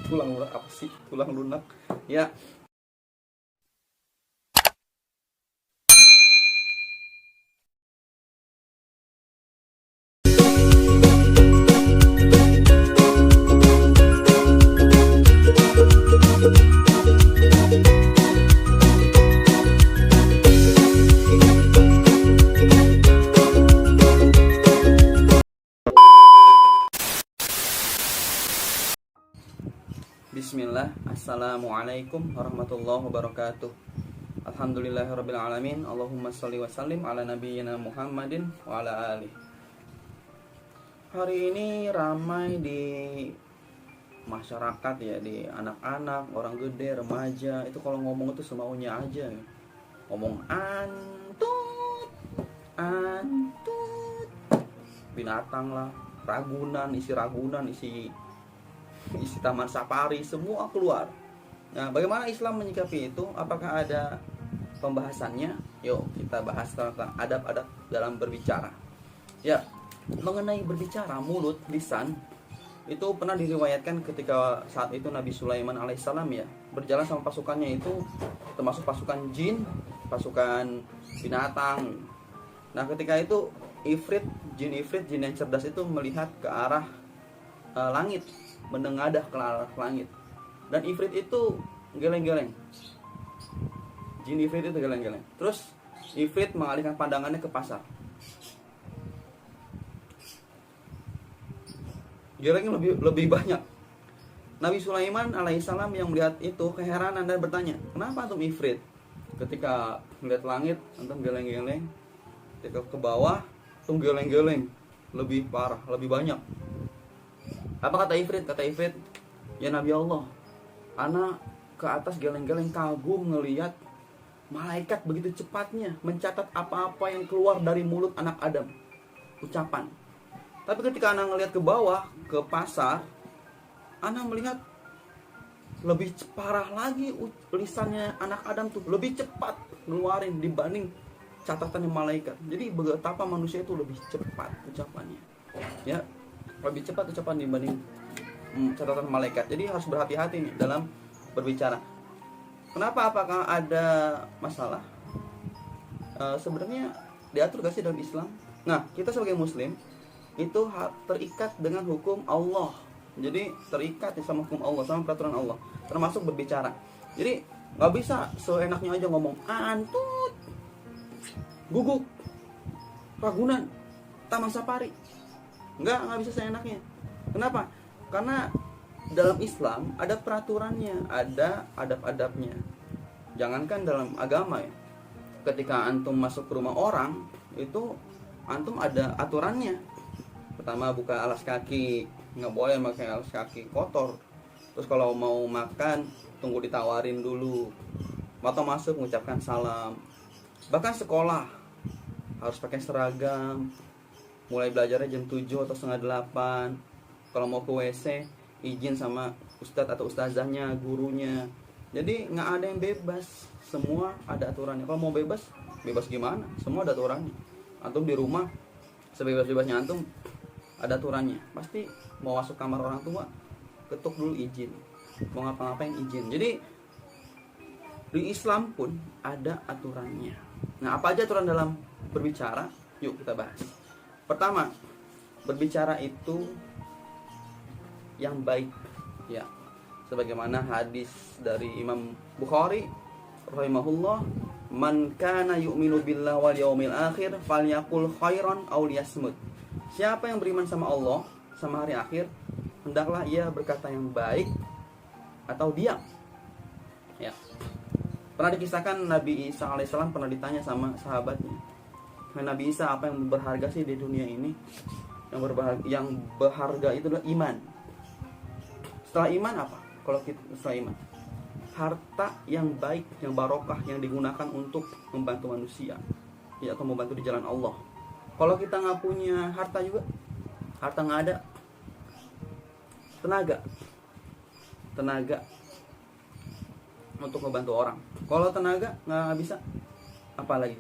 Tulang lunak apa sih? Tulang lunak. Ya. Bismillah. Assalamualaikum warahmatullahi wabarakatuh. Alhamdulillahirabbil alamin. Allahumma shalli wa sallim ala nabiyyina Muhammadin wa ala alihi. Hari ini ramai di masyarakat ya, di anak-anak, orang gede, remaja. Itu kalau ngomong itu semaunya aja. Ngomong antut, antut. Binatang lah, ragunan, isi taman safari, semua keluar. Nah, bagaimana Islam menyikapi itu? Apakah ada pembahasannya? Yuk kita bahas tentang adab-adab dalam berbicara. Ya, mengenai berbicara, mulut, lisan, itu pernah diriwayatkan ketika saat itu Nabi Sulaiman alaihissalam ya berjalan sama pasukannya, itu termasuk pasukan jin, pasukan binatang. Nah, ketika itu jin yang cerdas itu melihat ke arah langit, menengadah ke arah langit, dan ifrit itu geleng-geleng. Jin ifrit itu geleng-geleng. Terus ifrit mengalihkan pandangannya ke pasar. Gelengnya lebih banyak. Nabi Sulaiman alaihissalam yang melihat itu keheranan dan bertanya, kenapa antum ifrit? Ketika melihat langit antum geleng-geleng, ketika ke bawah antum geleng-geleng, lebih parah, lebih banyak. Apa kata ifrit? Kata ifrit, ya Nabi Allah, ana ke atas geleng-geleng kagum ngelihat malaikat begitu cepatnya mencatat apa-apa yang keluar dari mulut anak Adam, ucapan. Tapi ketika ana ngelihat ke bawah, ke pasar, ana melihat lebih parah lagi, lisannya anak Adam tuh lebih cepat ngeluarin dibanding catatannya malaikat. Jadi betapa manusia itu lebih cepat ucapannya, ya, lebih cepat ucapan dibanding catatan malaikat. Jadi harus berhati-hati nih dalam berbicara. Kenapa? Apakah ada masalah? Sebenarnya diatur gak sih dalam Islam? Nah, kita sebagai muslim itu terikat dengan hukum Allah. Jadi terikat sama hukum Allah, sama peraturan Allah, termasuk berbicara. Jadi gak bisa seenaknya aja ngomong antut, guguk, ragunan, taman safari. Nggak bisa seenaknya. Kenapa? Karena dalam Islam ada peraturannya, ada adab-adabnya. Jangankan dalam agama ya, ketika antum masuk ke rumah orang, itu antum ada aturannya. Pertama, buka alas kaki, nggak boleh pakai alas kaki kotor. Terus kalau mau makan, tunggu ditawarin dulu. Atau masuk mengucapkan salam. Bahkan sekolah harus pakai seragam, mulai belajarnya jam 7 atau setengah 8. Kalau mau ke WC, izin sama ustadz atau ustazahnya, gurunya. Jadi nggak ada yang bebas, semua ada aturannya. Kalau mau bebas gimana? Semua ada aturannya. Antum di rumah sebebas-bebasnya antum, ada aturannya. Pasti mau masuk kamar orang tua, ketuk dulu izin. Mau ngapa-ngapain izin. Jadi di Islam pun ada aturannya. Nah, apa aja aturan dalam berbicara? Yuk kita bahas. Pertama, berbicara itu yang baik, ya. Sebagaimana hadis dari Imam Bukhari rahimahullah, man kana yu'minu billahi wal yaumil akhir falyaqul khairan aw liyasmut. Siapa yang beriman sama Allah, sama hari akhir, hendaklah ia berkata yang baik atau diam. Ya. Pernah dikisahkan Nabi Isa alaihissalam pernah ditanya sama sahabatnya, Nabi Isa, apa yang berharga sih di dunia ini? Yang berharga itu adalah iman. Setelah iman apa? Kalau kita setelah iman, harta yang baik, yang barokah, yang digunakan untuk membantu manusia, ya, atau membantu di jalan Allah. Kalau kita nggak punya harta juga, harta nggak ada, tenaga untuk membantu orang. Kalau tenaga nggak bisa, apalagi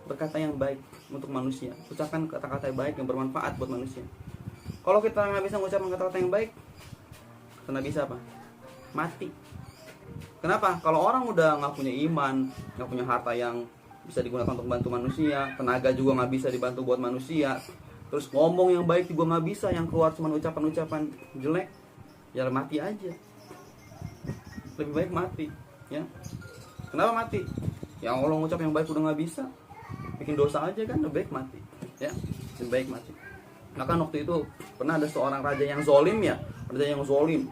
berkata yang baik untuk manusia, ucapkan kata-kata yang baik yang bermanfaat buat manusia. Kalau kita nggak bisa mengucapkan kata-kata yang baik, kita nggak bisa apa? mati. Kenapa? Kalau orang udah nggak punya iman, nggak punya harta yang bisa digunakan untuk bantu manusia, tenaga juga nggak bisa dibantu buat manusia, terus ngomong yang baik juga nggak bisa, yang keluar cuma ucapan-ucapan jelek, ya mati aja. Lebih baik mati, ya. Kenapa mati? Yang Allah ngucap yang baik udah nggak bisa, bikin dosa aja kan, lebih baik mati, ya. Lebih baik mati. Nah kan waktu itu pernah ada seorang raja yang zolim, ya, raja yang zolim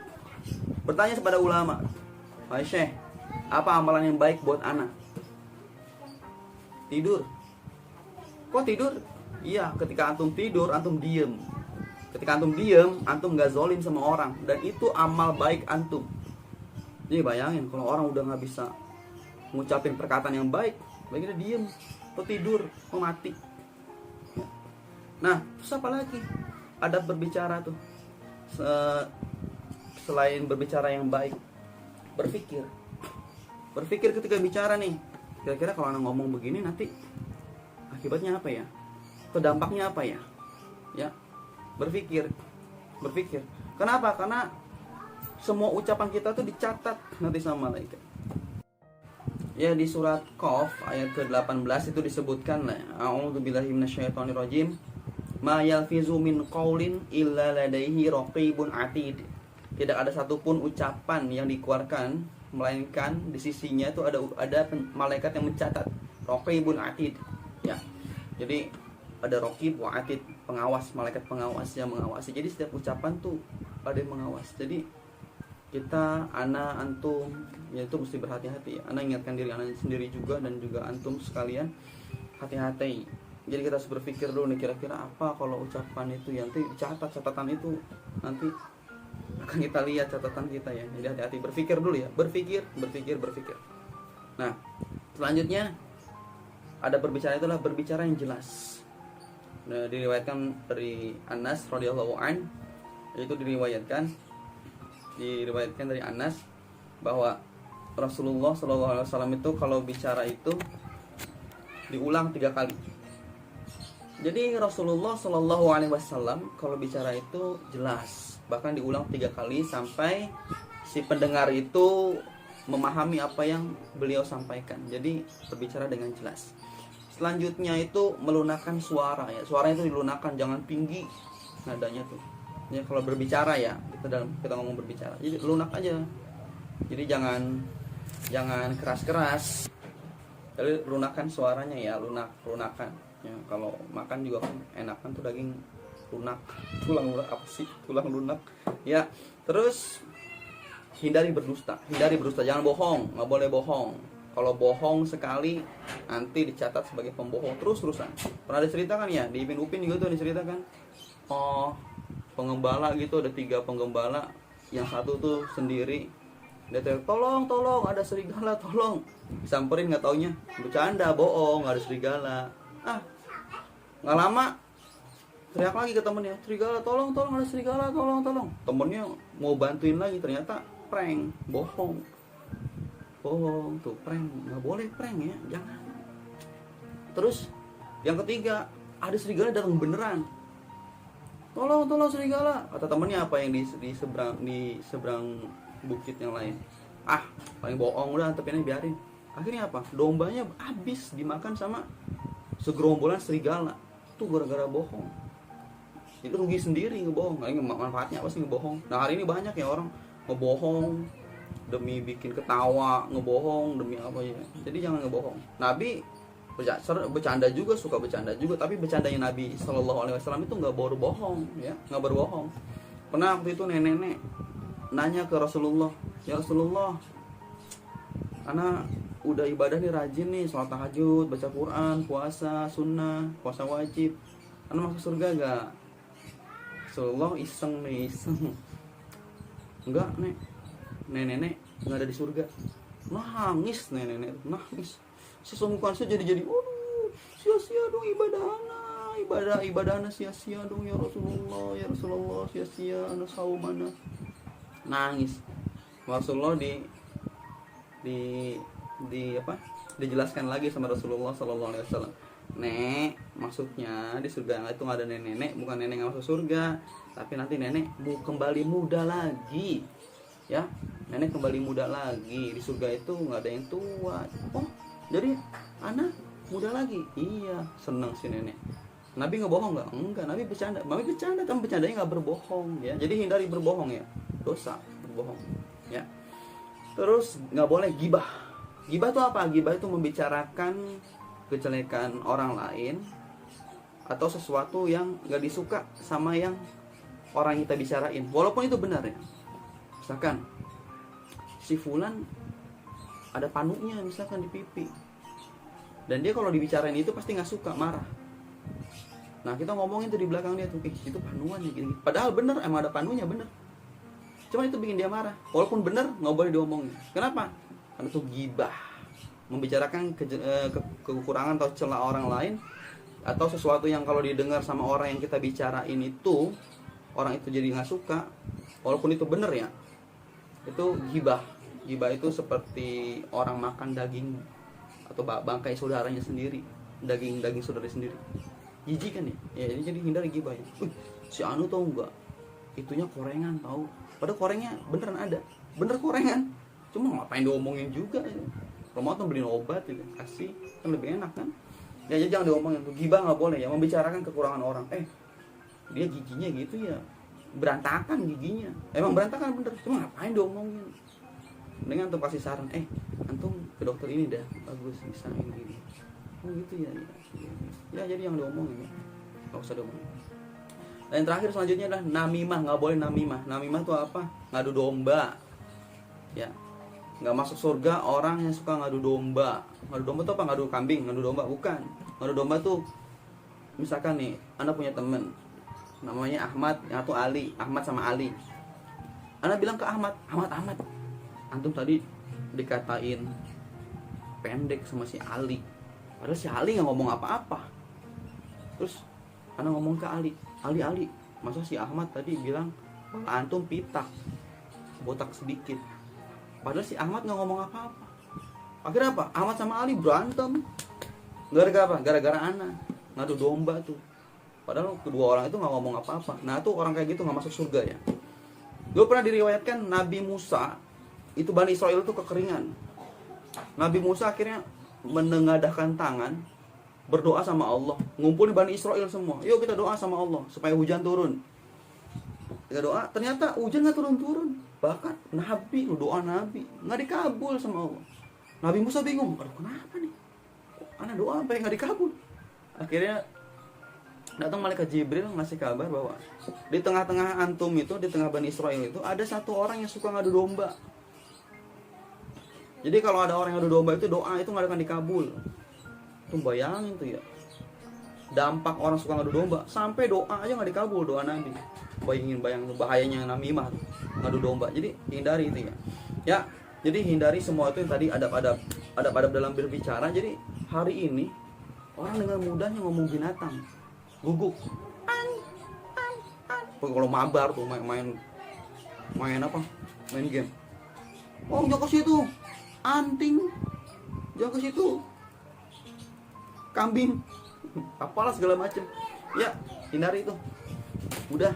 bertanya kepada ulama, "Hai Syekh, apa amalan yang baik buat anak?" Tidur. Kok tidur? Iya, ketika antum tidur, antum diem. Ketika antum diem, antum gak zolim sama orang, dan itu amal baik antum. Jadi bayangin kalau orang udah gak bisa ngucapin perkataan yang baik, baiknya diem atau tidur, mau mati. Nah, terus apa lagi? Adab berbicara tuh. Selain berbicara yang baik, berpikir. Berpikir ketika bicara nih, kira-kira kalau anak ngomong begini nanti akibatnya apa ya? Atau dampaknya apa ya? Ya, berpikir. Kenapa? Karena semua ucapan kita tuh dicatat nanti sama malaikat. Ya, di surat Qaf ayat ke-18 itu disebutkan, a'udzubillahi minasyaitonirrajim, ma yalfizu min qaulin illa ladaihi raqibun atid. Tidak ada satupun ucapan yang dikeluarkan melainkan di sisinya itu ada malaikat yang mencatat, raqibun atid, ya. Jadi ada raqib wa atid, pengawas, malaikat pengawas yang mengawasi. Jadi setiap ucapan tuh ada yang mengawas. Jadi kita, ana, antum, ya itu mesti berhati-hati. Ana ingatkan diri ana sendiri juga dan juga antum sekalian, hati-hati. Jadi kita harus berpikir dulu nih, kira-kira apa kalau ucapan itu ya, nanti dicatat, catatan itu nanti akan kita lihat catatan kita ya. Jadi hati-hati, berpikir dulu ya, berpikir. Nah, selanjutnya ada berbicara, itulah berbicara yang jelas. Nah, diriwayatkan dari Anas radhiyallahu an, itu diriwayatkan dari Anas bahwa Rasulullah SAW itu kalau bicara itu diulang 3 kali. Jadi Rasulullah SAW kalau bicara itu jelas, bahkan diulang 3 kali sampai si pendengar itu memahami apa yang beliau sampaikan. Jadi berbicara dengan jelas. Selanjutnya itu melunakkan suara, ya. Suaranya itu dilunakkan, jangan tinggi nadanya tuh. Ya, kalau berbicara ya, kita ngomong berbicara. Jadi lunak aja. Jadi jangan keras-keras. Jadi lunakkan suaranya ya, lunakan. Ya, kalau makan juga kan enakan tuh daging lunak. Tulang lunak. Ya, terus hindari berdusta, jangan bohong, nggak boleh bohong. Kalau bohong sekali nanti dicatat sebagai pembohong terus-terusan. Pernah diceritakan ya, di Ibn Upin juga tuh diceritakan. Pengembala gitu, ada 3 penggembala, yang satu tuh sendiri, dia teriak, tolong ada serigala, tolong. Disamperin, nggak taunya bercanda, bohong, nggak ada serigala. Nggak lama teriak lagi ke temennya, serigala, tolong ada serigala, tolong. Temennya mau bantuin lagi, ternyata prank, bohong tuh, prank. Nggak boleh prank ya, jangan. Terus yang ketiga, ada serigala datang beneran, tolong serigala, kata temennya apa yang di seberang bukit yang lain. Paling bohong, udah antepinnya, biarin. Akhirnya apa, dombanya habis dimakan sama segerombolan serigala. Tuh gara-gara bohong. Itu rugi sendiri ngebohong. Manfaatnya apa sih ngebohong? Nah, hari ini banyak ya orang ngebohong demi bikin ketawa, ngebohong demi apa ya. Jadi jangan ngebohong. Nabi bercanda juga, suka bercanda juga, tapi bercandanya Nabi SAW itu nggak baru bohong, ya, nggak berbohong. Pernah waktu itu nenek nanya ke Rasulullah, ya Rasulullah, anak udah ibadah nih, rajin nih, sholat tahajud, baca Quran, puasa sunnah, puasa wajib, anak masuk surga gak? Rasulullah iseng. Enggak nek, nenek nggak ada di surga. Nangis nenek, sesungguhnya saya jadi sia-sia dong ibadah ana sia-sia dong ya Rasulullah, sia-sia ana saumana. Nangis. Rasulullah dijelaskan lagi sama Rasulullah SAW. Nek, maksudnya di surga itu nggak ada nenek, bukan nenek nggak masuk surga, tapi nanti nenek mau kembali muda lagi, ya. nenek kembali muda lagi. Di surga itu nggak ada yang tua. Oh, jadi anak muda lagi. Iya, senang si nenek. Nabi nggak bohong nggak? Enggak, Nabi bercanda. Nabi bercanda, tapi bercandanya nggak berbohong ya. Jadi hindari berbohong ya, dosa berbohong ya. Terus nggak boleh gibah. Gibah itu apa? Gibah itu membicarakan kejelekan orang lain atau sesuatu yang nggak disuka sama yang orang yang kita bicarain, walaupun itu benar ya. Misalkan si fulan ada panunya misalkan di pipi, dan dia kalau dibicarain itu pasti nggak suka, marah. Nah kita ngomongin tuh di belakang dia tuh, itu panuan ya gini. Padahal bener, emang ada panunya bener. Cuman itu bikin dia marah. Walaupun bener nggak boleh diomongin. Kenapa? Karena itu gibah, membicarakan kekurangan atau celah orang lain, atau sesuatu yang kalau didengar sama orang yang kita bicarain itu, orang itu jadi nggak suka. Walaupun itu bener ya, itu gibah. Gibah itu seperti orang makan daging atau bangkai saudaranya sendiri, daging saudara sendiri. Jijik kan ya? Ya ini jadi hindari gibah ya. Si Anu tau nggak? Itunya korengan tahu. Padahal korengnya beneran ada, bener korengan. Cuma ngapain diomongin juga ya? Kalau mau tuh beliin obat gitu, kasih kan lebih enak kan? Ya jadi jangan diomongin tuh. Gibah nggak boleh ya, membicarakan kekurangan orang. Dia giginya gitu ya, berantakan giginya. Emang berantakan bener, cuma ngapain diomongin? Mendingan antum kasih saran, antum ke dokter ini dah, bagus bisa ini. Oh gitu ya. Ya jadi yang diomongin ya, nggak usah diomongin. Dan yang terakhir selanjutnya adalah namimah. Nggak boleh namimah. Namimah itu apa? Ngadu domba. Ya, nggak masuk surga orang yang suka ngadu domba. Ngadu domba itu apa? Ngadu kambing, ngadu domba bukan. Ngadu domba tuh, misalkan nih, Anda punya temen namanya Ahmad atau Ali, Ahmad sama Ali. Anda bilang ke Ahmad, antum tadi dikatain pendek sama si Ali. Padahal si Ali nggak ngomong apa-apa. Terus Anda ngomong ke Ali, masa si Ahmad tadi bilang antum pitak, botak sedikit. Padahal si Ahmad nggak ngomong apa-apa. Akhirnya apa? Ahmad sama Ali berantem. Gara-gara apa? Gara-gara Ana ngadu domba tuh. Padahal kedua orang itu nggak ngomong apa-apa. Nah tuh orang kayak gitu nggak masuk surga ya. Dulu pernah diriwayatkan Nabi Musa itu Bani Israel itu kekeringan. Nabi Musa akhirnya menengadahkan tangan, berdoa sama Allah, ngumpulin Bani Israel semua. Yuk kita doa sama Allah supaya hujan turun. Kita doa, ternyata hujan nggak turun-turun. Bahkan Nabi, doa Nabi nggak dikabul sama Allah. Nabi Musa bingung, aduh kenapa nih? Anak doa apa yang nggak dikabul? Akhirnya datang malaikat Jibril ngasih kabar bahwa di tengah-tengah antum itu, di tengah Bani Israel itu ada satu orang yang suka ngadu domba. Jadi kalau ada orang yang ngadu domba itu, doa itu nggak akan dikabul. Tuh bayangin tuh ya, dampak orang suka ngadu domba, sampai doa aja nggak dikabul, doa Nabi. Bayangin bahayanya namimah, ngadu domba. Jadi hindari itu ya. Ya, jadi hindari semua itu yang tadi adab-adab dalam berbicara. Jadi hari ini orang dengan mudahnya ngomong binatang, guguk, kalau mabar tuh main apa? Main game. Oh jangan ke situ, anting, jangan ke situ, kambing, apalah segala macem. Ya hindari itu. Udah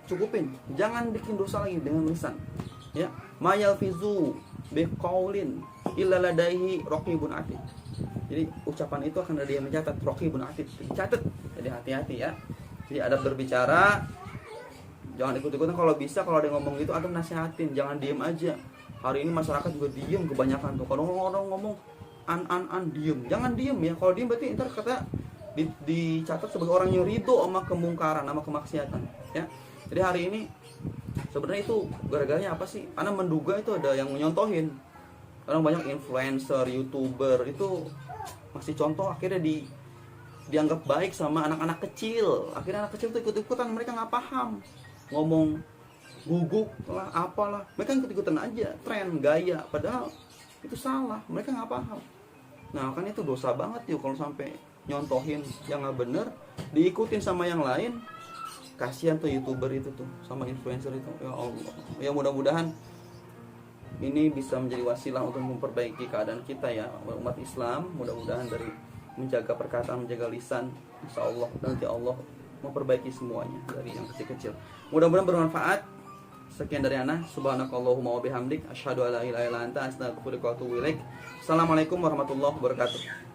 cukupin, jangan bikin dosa lagi dengan lisan. Ya, mayal fizu biqaulin illa ladaihi raqibun atid. Jadi ucapan itu akan ada yang mencatat, raqibun atid, dicatat. Jadi hati-hati ya. Jadi adab berbicara, jangan ikut-ikutan. Kalau bisa, kalau ada yang ngomong gitu, antum nasihatin, jangan diem aja. Hari ini masyarakat juga diem kebanyakan tuh. Kalau orang ngomong an diem, jangan diem ya. Kalau diem berarti ntar kata dicatat sebagai orang yang ridho sama kemungkaran, sama kemaksiatan ya. Jadi hari ini sebenarnya itu gara-garanya apa sih? Karena menduga itu ada yang menyontohin. Karena banyak influencer, YouTuber itu masih contoh, akhirnya dianggap baik sama anak-anak kecil. Akhirnya anak kecil itu ikut-ikutan, mereka nggak paham. Ngomong guguk lah, apalah, mereka ikut-ikutan aja, tren, gaya. Padahal itu salah, mereka nggak paham. Nah kan itu dosa banget yuk kalau sampai nyontohin yang nggak bener, diikutin sama yang lain. Kasihan tuh YouTuber itu tuh sama influencer itu. Ya Allah. Ya mudah-mudahan ini bisa menjadi wasilah untuk memperbaiki keadaan kita ya umat Islam. Mudah-mudahan dari menjaga perkataan, menjaga lisan, insyaallah nanti Allah memperbaiki semuanya dari yang kecil-kecil. Mudah-mudahan bermanfaat. Sekian dari ana, subhanakallahumma wa bihamdik, asyhadu alla ilaha illa anta, astaghfiruka wa atubu ilaik. Assalamualaikum warahmatullahi wabarakatuh.